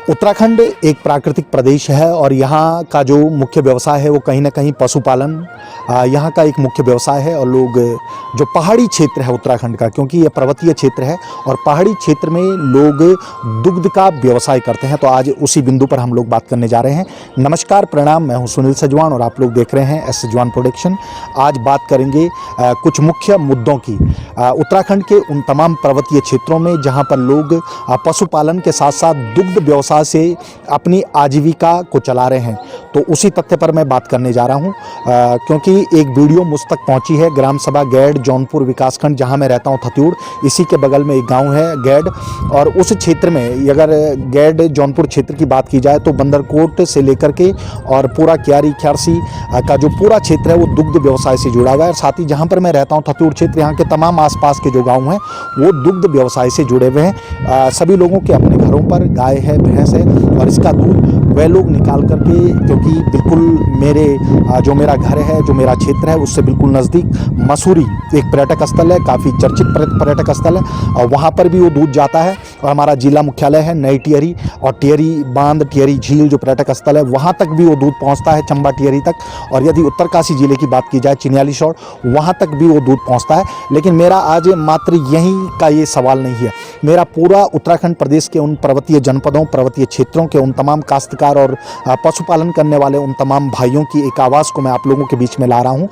उत्तराखंड एक प्राकृतिक प्रदेश है और यहाँ का जो मुख्य व्यवसाय है वो कहीं ना कहीं पशुपालन यहाँ का एक मुख्य व्यवसाय है। और लोग जो पहाड़ी क्षेत्र है उत्तराखंड का, क्योंकि ये पर्वतीय क्षेत्र है और पहाड़ी क्षेत्र में लोग दुग्ध का व्यवसाय करते हैं, तो आज उसी बिंदु पर हम लोग बात करने जा रहे हैं। नमस्कार, प्रणाम, मैं हूं सुनील सजवान और आप लोग देख रहे हैं एस सजवान प्रोडक्शन। आज बात करेंगे कुछ मुख्य मुद्दों की उत्तराखंड के उन तमाम पर्वतीय क्षेत्रों में जहाँ पर लोग पशुपालन के साथ साथ दुग्ध व्यवसाय से अपनी आजीविका को चला रहे हैं। तो उसी तथ्य पर मैं बात करने जा रहा हूं, क्योंकि एक वीडियो मुझ तक पहुंची है ग्राम सभा गैड जौनपुर विकासखंड, जहां मैं रहता हूं थत्यूड़, इसी के बगल में एक गांव है गैड। और उस क्षेत्र में अगर गैड जौनपुर क्षेत्र की बात की जाए तो बंदरकोट से लेकर के और पूरा क्यारी ख्यारसी का जो पूरा क्षेत्र है वो दुग्ध व्यवसाय से जुड़ा हुआ है। और साथ ही जहाँ पर मैं रहता हूँ थत्यूड़ क्षेत्र, यहाँ के तमाम आसपास के जो गाँव हैं वो दुग्ध व्यवसाय से जुड़े हुए हैं। सभी लोगों के अपने घरों पर गाय है, भैंस है और इसका दूध वह लोग निकाल करके, क्योंकि बिल्कुल मेरे जो मेरा घर है, जो मेरा क्षेत्र है उससे बिल्कुल नज़दीक मसूरी एक पर्यटक स्थल है, काफ़ी चर्चित पर्यटक स्थल है, और वहाँ पर भी वो दूध जाता है। और हमारा जिला मुख्यालय है नई टिहरी, और टिहरी बांध, टिहरी झील जो पर्यटक स्थल है वहाँ तक भी वो दूध पहुँचता है, चंबा टिहरी तक। और यदि उत्तरकाशी जिले की बात की जाए चिन्यालीसौड़, वहाँ तक भी वो दूध पहुँचता है। लेकिन मेरा आज मात्र यहीं का ये सवाल नहीं है, मेरा पूरा उत्तराखंड प्रदेश के उन पर्वतीय जनपदों, पर्वतीय क्षेत्रों के उन तमाम काश्तकार और पशुपालन करने वाले उन तमाम भाइयों की एक आवाज़ को मैं आप लोगों के बीच में ला रहा हूँ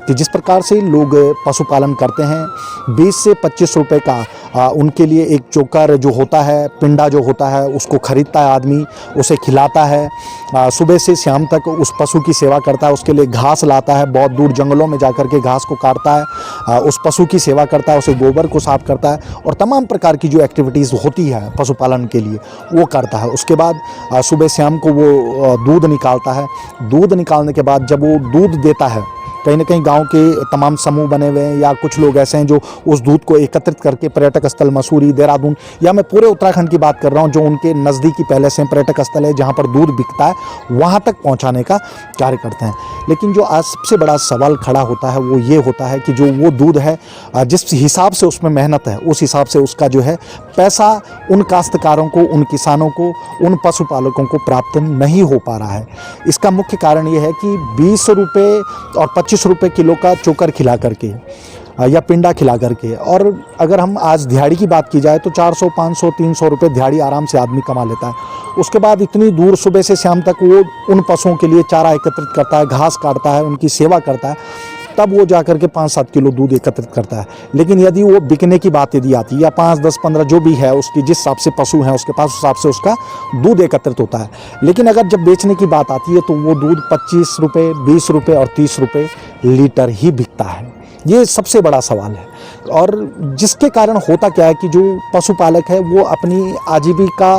कि जिस प्रकार से लोग पशुपालन करते हैं, 20 से 25 रुपये का उनके लिए एक चोकर जो होता है, पिंडा जो होता है, उसको खरीदता है आदमी, उसे खिलाता है, सुबह से शाम तक उस पशु की सेवा करता है, उसके लिए घास लाता है, बहुत दूर जंगलों में जाकर के घास को काटता है, उस पशु की सेवा करता है, उसे गोबर को साफ करता है और तमाम प्रकार की जो एक्टिविटीज़ होती है पशुपालन के लिए वो करता है। उसके बाद सुबह शाम को वो दूध निकालता है। दूध निकालने के बाद जब वो दूध देता है, कहीं ना कहीं गांव के तमाम समूह बने हुए हैं या कुछ लोग ऐसे हैं जो उस दूध को एकत्रित करके पर्यटक स्थल मसूरी, देहरादून, या मैं पूरे उत्तराखंड की बात कर रहा हूं, जो उनके नज़दीकी पहले से पर्यटक स्थल है जहां पर दूध बिकता है, वहां तक पहुंचाने का कार्य करते हैं। लेकिन जो आज सबसे बड़ा सवाल खड़ा होता है वो ये होता है कि जो वो दूध है, जिस हिसाब से उसमें मेहनत है उस हिसाब से उसका जो है पैसा उन काश्तकारों को, उन किसानों को, उन पशुपालकों को प्राप्त नहीं हो पा रहा है। इसका मुख्य कारण ये है कि 20 रुपये और 25 रुपये किलो का चोकर खिला करके या पिंडा खिला करके, और अगर हम आज दिहाड़ी की बात की जाए तो 400, 500, 300 रुपये दिहाड़ी आराम से आदमी कमा लेता है। उसके बाद इतनी दूर सुबह से शाम तक वो उन पशुओं के लिए चारा एकत्रित करता है, घास काटता है, उनकी सेवा करता है, तब वो जाकर के 5-7 किलो दूध एकत्रित करता है। लेकिन यदि वो बिकने की बात यदि आती है, या 5, 10, 15 जो भी है उसकी, जिस हिसाब से पशु हैं उसके पास, उस हिसाब से उसका दूध एकत्रित होता है। लेकिन अगर जब बेचने की बात आती है तो वो दूध 25 रुपये, 20 रुपये और 30 रुपये लीटर ही बिकता है। ये सबसे बड़ा सवाल है। और जिसके कारण होता क्या है कि जो पशुपालक है वो अपनी आजीविका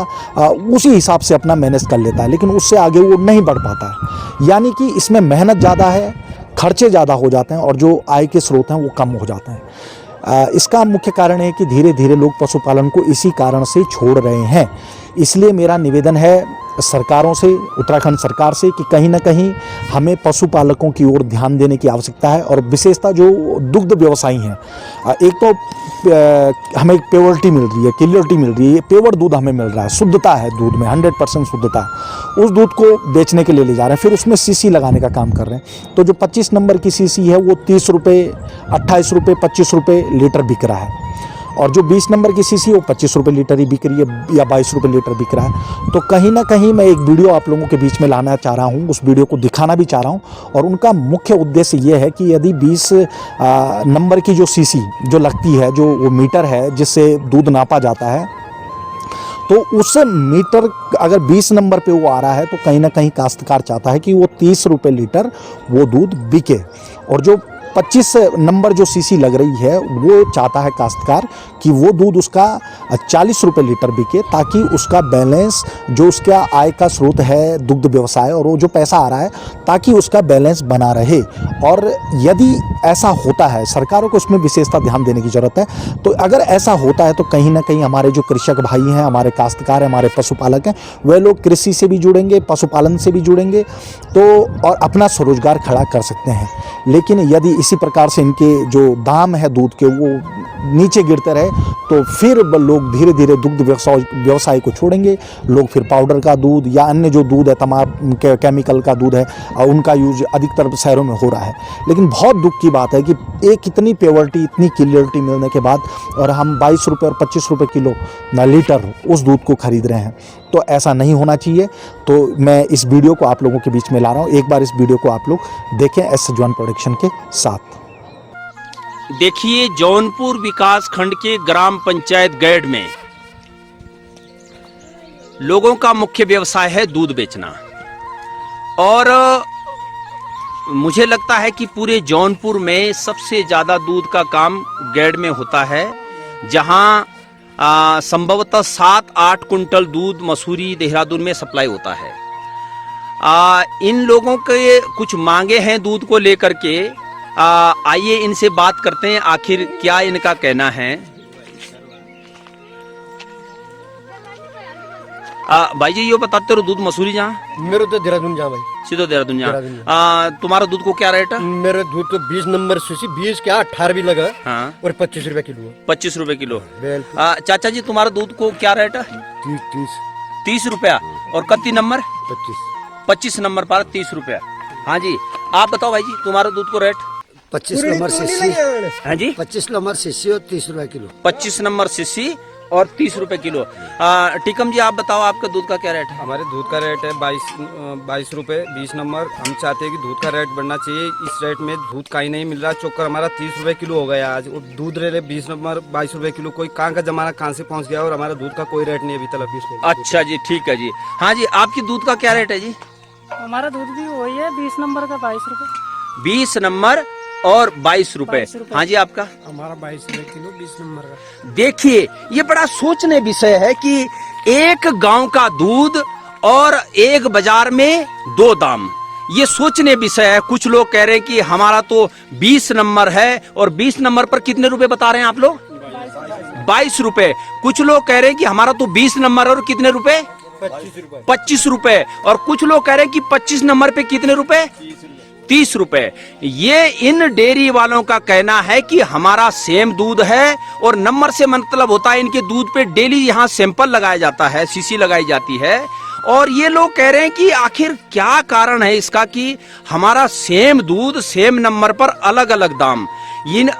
उसी हिसाब से अपना मैनेज कर लेता है, लेकिन उससे आगे वो नहीं बढ़ पाता है। यानी कि इसमें मेहनत ज़्यादा है, खर्चे ज़्यादा हो जाते हैं और जो आय के स्रोत हैं वो कम हो जाते हैं। इसका मुख्य कारण है कि धीरे धीरे लोग पशुपालन को इसी कारण से छोड़ रहे हैं। इसलिए मेरा निवेदन है सरकारों से, उत्तराखंड सरकार से, कि कहीं ना कहीं हमें पशुपालकों की ओर ध्यान देने की आवश्यकता है। और विशेषतः जो दुग्ध व्यवसायी हैं, एक तो हमें प्योरिटी मिल रही है, क्लियरिटी मिल रही है, प्योर दूध हमें मिल रहा है, शुद्धता है दूध में, 100% शुद्धता है। उस दूध को बेचने के लिए ले जा रहे हैं, फिर उसमें सीसी लगाने का काम कर रहे हैं। तो जो 25 नंबर की सीसी है वो 30 रुपये, 28 रुपये, 25 रुपये लीटर बिक रहा है, और जो 20 नंबर की सीसी वो 25 रुपये लीटर ही बिक रही है या 22 रुपये लीटर बिक रहा है। तो कहीं ना कहीं मैं एक वीडियो आप लोगों के बीच में लाना चाह रहा हूँ, उस वीडियो को दिखाना भी चाह रहा हूँ। और उनका मुख्य उद्देश्य ये है कि यदि 20 नंबर की जो सीसी जो लगती है, जो वो मीटर है जिससे दूध नापा जाता है, तो उस मीटर अगर 20 नंबर पे वो आ रहा है तो कहीं ना कहीं काश्तकार चाहता है कि वो 30 रुपये लीटर वो दूध बिके। और जो 25 नंबर जो सीसी लग रही है वो चाहता है काश्तकार कि वो दूध उसका 40 रुपये लीटर बिके, ताकि उसका बैलेंस, जो उसका आय का स्रोत है दुग्ध व्यवसाय और वो जो पैसा आ रहा है, ताकि उसका बैलेंस बना रहे। और यदि ऐसा होता है, सरकारों को इसमें विशेषता ध्यान देने की ज़रूरत है। तो अगर ऐसा होता है तो कहीं ना कहीं हमारे जो कृषक भाई हैं, हमारे काश्तकार हैं, हमारे पशुपालक हैं, वह लोग कृषि से भी जुड़ेंगे, पशुपालन से भी जुड़ेंगे, तो और अपना स्वरोजगार खड़ा कर सकते हैं। लेकिन यदि इसी प्रकार से इनके जो दाम है दूध के वो नीचे गिरते रहे तो फिर लोग धीरे धीरे दुग्ध व्यवसाय को छोड़ेंगे। लोग फिर पाउडर का दूध या अन्य जो दूध है तमाम केमिकल का दूध है उनका यूज अधिकतर शहरों में हो रहा है। लेकिन बहुत दुख की बात है कि एक इतनी प्योरिटी इतनी क्लियरिटी मिलने के बाद और हम 22 रुपये और 25 रुपये किलो लीटर उस दूध को खरीद रहे हैं, तो ऐसा नहीं होना चाहिए। तो मैं इस वीडियो को आप लोगों के बीच में ला रहा हूँ, एक बार इस वीडियो को आप लोग देखें एस जॉन प्रोडक्शन के साथ। देखिए, जौनपुर विकास खंड के ग्राम पंचायत गैड में लोगों का मुख्य व्यवसाय है दूध बेचना, और मुझे लगता है कि पूरे जौनपुर में सबसे ज्यादा दूध का काम गैड में होता है, जहां संभवतः 7-8 कुंटल दूध मसूरी देहरादून में सप्लाई होता है। इन लोगों के कुछ मांगे हैं दूध को लेकर के, आइए इनसे बात करते हैं आखिर क्या इनका कहना है। भाई जी, ये बताते रहो, दूध मसूरी जहाँ मेरे तो देहरादून जहाँ भाई, सीधो देहरादून जहाँ। तुम्हारा दूध को क्या रेट है? मेरे दूध तो 20 नंबर सीसी 20 क्या 18 भी लगा। हाँ। और 25 रुपए किलो। 25 रुपए किलो। चाचा जी, तुम्हारा दूध को क्या रेट है? 30 रुपया। और कत्ती नंबर? 25 नंबर पर 30 रुपया। हाँ जी, आप बताओ भाई जी, तुम्हारा दूध को रेट? 25 number CC. हाँ जी, 25 नंबर सीसी और 30 रुपए किलो। 25 नंबर सीसी और 30 रुपए किलो। टीकम जी, आप बताओ, आपका दूध का क्या रेट है? हमारे दूध का रेट है 22 रुपए 20 नंबर। हम चाहते हैं कि दूध का रेट बढ़ना चाहिए। इस रेट में दूध कहीं नहीं मिल रहा। चोकर हमारा 30 रुपए किलो हो गया आज, और दूध रेट 20 नंबर 22 रुपए किलो। कोई कहाँ का जमाना कहाँ से पहुँच गया, और हमारा दूध का कोई रेट नहीं अभी तक। अच्छा जी, ठीक है जी। हाँ जी, आपकी दूध का क्या रेट है जी? हमारा दूध भी वही है, 20 नंबर का 22 रुपए। 20 नंबर और 22 रुपए। हाँ जी, आपका? हमारा 22 रुपए किलो 20 नंबर का। देखिए, ये बड़ा सोचने विषय है कि एक गांव का दूध और एक बाजार में 2 दाम, ये सोचने विषय है। कुछ लोग कह रहे हैं कि हमारा तो 20 नंबर है, और 20 नंबर पर कितने रुपए बता रहे हैं आप लोग? 22 रुपए। कुछ लोग कह रहे हैं कि हमारा तो 20 नंबर और कितने रुपए? 25 रुपए। और कुछ लोग कह रहे हैं कि 25 नंबर पे कितने रुपए? 30 रुपए। ये इन डेयरी वालों का कहना है कि हमारा सेम दूध है, और नंबर से मतलब होता है इनके दूध पे डेली यहाँ सैंपल लगाया जाता है, सीसी लगाई जाती है। और ये लोग कह रहे हैं कि आखिर क्या कारण है इसका कि हमारा सेम दूध सेम नंबर पर अलग अलग दाम।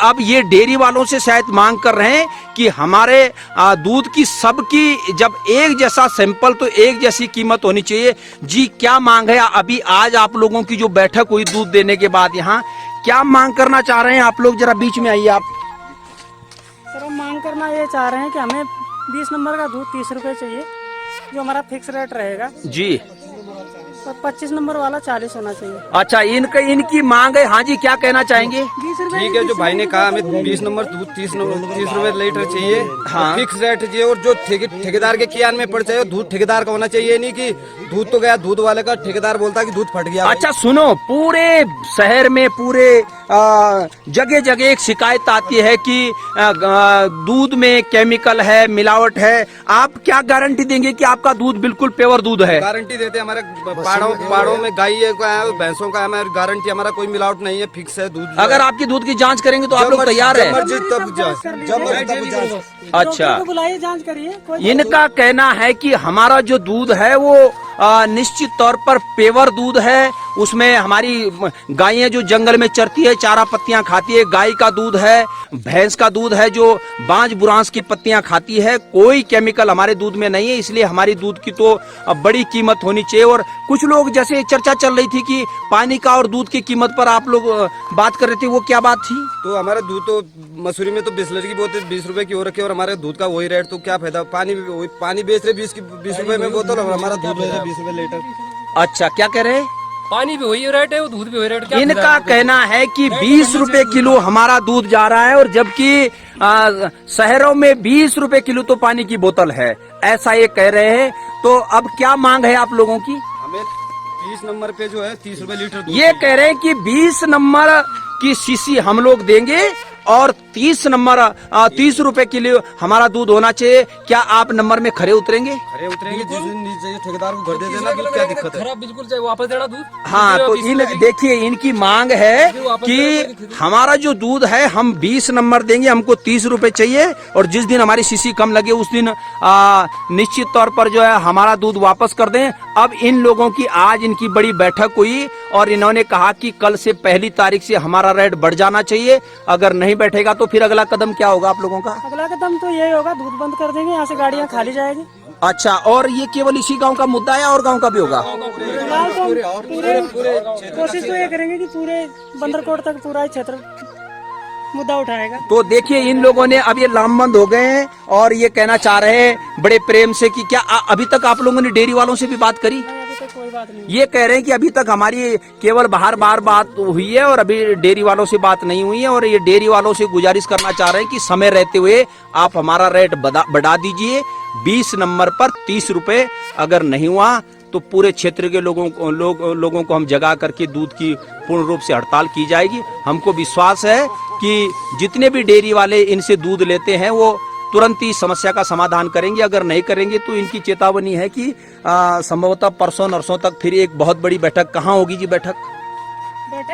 अब ये डेयरी वालों से शायद मांग कर रहे हैं कि हमारे दूध की सबकी जब एक जैसा सैंपल तो एक जैसी कीमत होनी चाहिए। जी, क्या मांग है अभी आज आप लोगों की जो बैठक हुई दूध देने के बाद, यहाँ क्या मांग करना चाह रहे हैं आप लोग? जरा बीच में आइए आप। सर, हम मांग करना ये चाह रहे हैं कि हमें 20 नंबर का दूध 30 रुपए चाहिए, जो हमारा फिक्स रेट रहेगा जी, और 25 नंबर वाला 40 होना चाहिए। अच्छा, इनकी मांग है। हाँ जी, क्या कहना चाहेंगे? 20 रुपए। ठीक है, जो भाई ने कहा हमें 20 नंबर दूध 30 रुपए लीटर चाहिए। हाँ। फिक्स रेट चाहिए, और जो ठेकेदार के कियान में पड़ चाहिए, दूध ठेकेदार का होना चाहिए। नहीं कि दूध तो गया दूध वाले का, ठेकेदार बोलता कि दूध फट गया। अच्छा सुनो, पूरे शहर में पूरे जगह जगह एक शिकायत आती है कि दूध में केमिकल है, मिलावट है। आप क्या गारंटी देंगे कि आपका दूध बिल्कुल प्योर दूध है? गारंटी देते हैं। हमारे पहाड़ों में गाय है, भैंसों का है, गारंटी हमारा कोई मिलावट नहीं है, फिक्स है दूध। अगर आपकी दूध की जांच करेंगे तो आप लोग तैयार है? अच्छा, बुलाइए, जांच करिए। इनका कहना है कि हमारा जो दूध है वो निश्चित तौर पर पेवर दूध है। उसमें हमारी गायें जो जंगल में चरती है, चारा पत्तियां खाती है, गाय का दूध है, भैंस का दूध है जो बांज बुरांस की पत्तियां खाती है। कोई केमिकल हमारे दूध में नहीं है, इसलिए हमारी दूध की तो बड़ी कीमत होनी चाहिए। और कुछ लोग, जैसे चर्चा चल रही थी कि पानी का और दूध की कीमत पर आप लोग बात कर रहे थे, वो क्या बात थी? तो हमारा दूध तो मसूरी में तो बिस्लरी की बोतल 20 रुपए की हो रखी है, और हमारे दूध का वही रेट, तो क्या फायदा? पानी बेच रहे 20 रुपए में बोतल, और हमारा दूध 20 रुपए लीटर। अच्छा, क्या कह रहे हैं? पानी भी वही रेट है, वो दूध भी वही रेट। इनका कहना है कि 20 रुपए किलो हमारा दूध जा रहा है, और जबकि शहरों में 20 रुपए किलो तो पानी की बोतल है, ऐसा ये कह रहे हैं। तो अब क्या मांग है आप लोगों की? हमें 20 नंबर पे जो है 30 रुपए लीटर। ये कह रहे हैं कि 20 नंबर की सीसी हम लोग देंगे, और 30 नंबर 30 रुपए किलो हमारा दूध होना चाहिए, क्या आप नंबर में खरे उतरेंगे? अरे उतरेंगे, जिस दिन नीचे ठेकेदार को घर दे देना, दूध क्या दिक्कत है? खराब बिल्कुल चाहिए, वापस देना दूध। हाँ, तो देखिए इनकी मांग है कि हमारा जो दूध है हम 20 नंबर देंगे, हमको 30 रुपए चाहिए, और जिस दिन हमारी सीसी कम लगे उस दिन निश्चित तौर पर जो है हमारा दूध वापस कर दें। अब इन लोगों की आज इनकी बड़ी बैठक हुई और इन्होंने कहा कि कल से 1 तारीख से हमारा रेट बढ़ जाना चाहिए, अगर नहीं बैठेगा तो फिर अगला कदम क्या होगा आप लोगों का? अगला कदम तो यही होगा, दूध बंद कर देंगे, यहाँ से गाड़ियाँ खाली जाएगी। अच्छा, और ये केवल इसी गांव का मुद्दा है और गांव का भी होगा? फिलहाल तो पूरे कोशिश तो ये करेंगे कि पूरे बंदरकोट तक पूरा क्षेत्र मुद्दा उठाएगा। तो देखिए इन लोगों ने अब ये लामबंद हो गए हैं और ये कहना चाह रहे हैं बड़े प्रेम से कि क्या अभी तक आप लोगों ने डेयरी वालों से भी बात करी? अभी तक कोई बात नहीं। ये कह रहे हैं कि अभी तक हमारी केवल बाहर बात हुई है और अभी डेयरी वालों से बात नहीं हुई है, और ये डेयरी वालों से गुजारिश करना चाह रहे हैं कि समय रहते हुए आप हमारा रेट बढ़ा दीजिए। 20 नंबर पर 30 रुपए अगर नहीं हुआ तो पूरे क्षेत्र के लोगों को हम जगा करके दूध की पूर्ण रूप से हड़ताल की जाएगी। हमको विश्वास है कि जितने भी डेयरी वाले इनसे दूध लेते हैं वो तुरंत ही समस्या का समाधान करेंगे, अगर नहीं करेंगे तो इनकी चेतावनी है कि संभवतः परसों नरसों तक फिर एक बहुत बड़ी बैठक। कहाँ होगी जी बैठक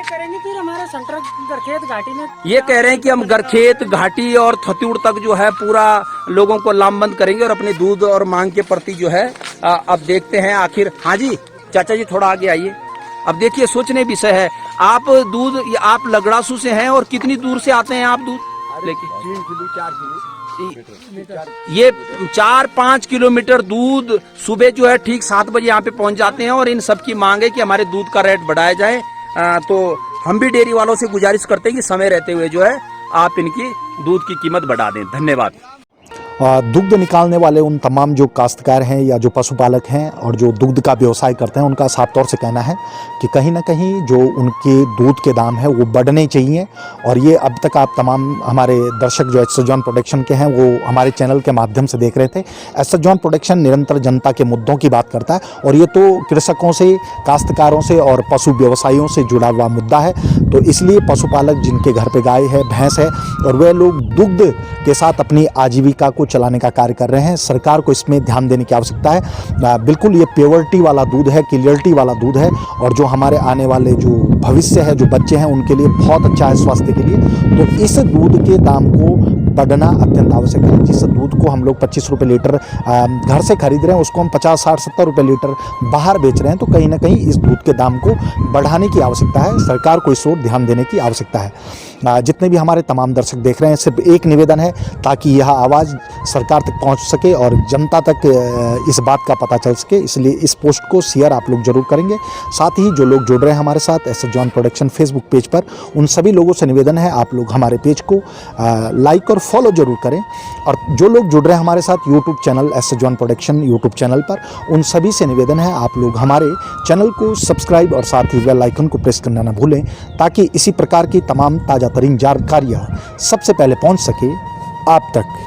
करेंगे? फिर हमारे सेंटर गरखेत घाटी में। ये कह रहे हैं कि हम गरखेत घाटी और थत्यूड़ तक जो है पूरा लोगों को लामबंद करेंगे और अपने दूध और मांग के प्रति जो है अब देखते हैं आखिर। हाँ जी चाचा जी थोड़ा आगे आइए। अब देखिए सोचने विषय है, आप लगड़ासू से हैं और कितनी दूर से आते हैं आप दूध लेके? 3 किलो 4 किलो ये 4-5 किलोमीटर दूध सुबह जो है ठीक 7 बजे यहाँ पे पहुंच जाते हैं, और इन सब की मांग है कि हमारे दूध का रेट बढ़ाया जाए। तो हम भी डेयरी वालों से गुजारिश करते हैं कि समय रहते हुए जो है आप इनकी दूध की कीमत बढ़ा दें। धन्यवाद। दुग्ध निकालने वाले उन तमाम जो काश्तकार हैं या जो पशुपालक हैं और जो दुग्ध का व्यवसाय करते हैं उनका साफ तौर से कहना है कि कहीं ना कहीं जो उनके दूध के दाम है वो बढ़ने चाहिए। और ये अब तक आप तमाम हमारे दर्शक जो एस जॉन प्रोडक्शन के हैं वो हमारे चैनल के माध्यम से देख रहे थे। एस जॉन प्रोडक्शन निरंतर जनता के मुद्दों की बात करता है और ये तो कृषकों से, काश्तकारों से और पशु व्यवसायियों से जुड़ा हुआ मुद्दा है। तो इसलिए पशुपालक जिनके घर पे गाय है, भैंस है और वह लोग दुग्ध के साथ अपनी आजीविका को चलाने का कार्य कर रहे हैं, सरकार को इसमें ध्यान देने की आवश्यकता है। बिल्कुल ये प्योरिटी वाला दूध है, क्लियरिटी वाला दूध है, और जो हमारे आने वाले जो भविष्य है, जो बच्चे हैं, उनके लिए बहुत अच्छा है स्वास्थ्य के लिए। तो इस दूध के दाम को बढ़ना अत्यंत आवश्यक है। जिस दूध को हम लोग 25 रुपये लीटर घर से खरीद रहे हैं उसको हम 50, 60, 70 रुपये लीटर बाहर बेच रहे हैं। तो कहीं ना कहीं इस दूध के दाम को बढ़ाने की आवश्यकता है, सरकार को इस ओर ध्यान देने की आवश्यकता है। जितने भी हमारे तमाम दर्शक देख रहे हैं, सिर्फ एक निवेदन है ताकि यह आवाज़ सरकार तक पहुंच सके और जनता तक इस बात का पता चल सके, इसलिए इस पोस्ट को शेयर आप लोग जरूर करेंगे। साथ ही जो लोग जुड़ रहे हैं हमारे साथ S John production Facebook page पर, उन सभी लोगों से निवेदन है आप लोग हमारे पेज को लाइक और फॉलो जरूर करें। और जो लोग जुड़ रहे हैं हमारे साथ YouTube channel S John production YouTube channel पर, उन सभी से निवेदन है आप लोग हमारे चैनल को सब्सक्राइब और साथ ही बेल आइकन को प्रेस करना ना भूलें, ताकि इसी प्रकार की तमाम ताज़ा तरीन जानकारियाँ सबसे पहले पहुँच सके आप तक।